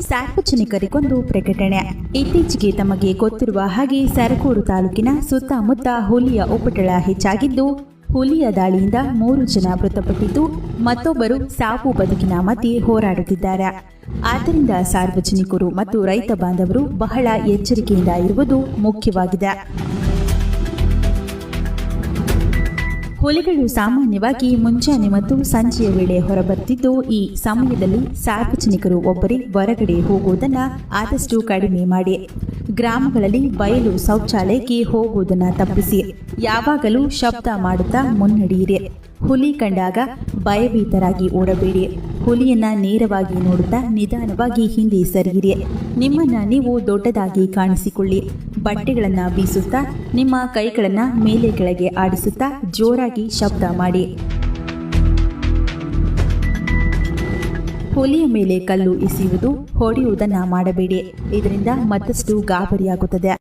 ಸಾರ್ವಜನಿಕರಿಗೊಂದು ಪ್ರಕಟಣೆ. ಇತ್ತೀಚೆಗೆ ತಮಗೆ ಗೊತ್ತಿರುವ ಹಾಗೆ ಸರಕೂರು ತಾಲೂಕಿನ ಸುತ್ತಮುತ್ತ ಹುಲಿಯ ಉಪಟಳ ಹೆಚ್ಚಾಗಿದ್ದು, ಹುಲಿಯ ದಾಳಿಯಿಂದ 3 ಜನ ಮೃತಪಟ್ಟಿದ್ದು, ಮತ್ತೊಬ್ಬರು ಸಾವು ಬದುಕಿನ ಮಧ್ಯೆ ಹೋರಾಡುತ್ತಿದ್ದಾರೆ. ಆದ್ದರಿಂದ ಸಾರ್ವಜನಿಕರು ಮತ್ತು ರೈತ ಬಾಂಧವರು ಬಹಳ ಎಚ್ಚರಿಕೆಯಿಂದ ಇರುವುದು ಮುಖ್ಯವಾಗಿದೆ. ಹುಲಿಗಳು ಸಾಮಾನ್ಯವಾಗಿ ಮುಂಜಾನೆ ಮತ್ತು ಸಂಜೆಯ ವೇಳೆ ಹೊರಬರುತ್ತಿದ್ದು, ಈ ಸಮಯದಲ್ಲಿ ಸಾರ್ವಜನಿಕರು ಒಬ್ಬರೇ ಹೊರಗಡೆ ಹೋಗುವುದನ್ನು ಆದಷ್ಟು ಕಡಿಮೆ ಮಾಡಿ. ಗ್ರಾಮಗಳಲ್ಲಿ ಬಯಲು ಶೌಚಾಲಯಕ್ಕೆ ಹೋಗುವುದನ್ನು ತಪ್ಪಿಸಿ. ಯಾವಾಗಲೂ ಶಬ್ದ ಮಾಡುತ್ತಾ ಮುನ್ನಡೆಯಿರಿ. ಹುಲಿ ಕಂಡಾಗ ಭಯಭೀತರಾಗಿ ಓಡಬೇಡಿ. ಹುಲಿಯನ್ನ ನೇರವಾಗಿ ನೋಡುತ್ತಾ ನಿಧಾನವಾಗಿ ಹಿಂದೆ ಸರಿಯಿರಿ. ನಿಮ್ಮನ್ನ ನೀವು ದೊಡ್ಡದಾಗಿ ಕಾಣಿಸಿಕೊಳ್ಳಿ. ಬಟ್ಟೆಗಳನ್ನು ಬೀಸುತ್ತಾ ನಿಮ್ಮ ಕೈಗಳನ್ನು ಮೇಲೆ ಕೆಳಗೆ ಆಡಿಸುತ್ತಾ ಜೋರಾಗಿ ಶಬ್ದ ಮಾಡಿ. ಹುಲಿಯ ಮೇಲೆ ಕಲ್ಲು ಎಸೆಯುವುದು, ಹೊಡೆಯುವುದನ್ನು ಮಾಡಬೇಡಿ. ಇದರಿಂದ ಮತ್ತಷ್ಟು ಗಾಬರಿಯಾಗುತ್ತದೆ.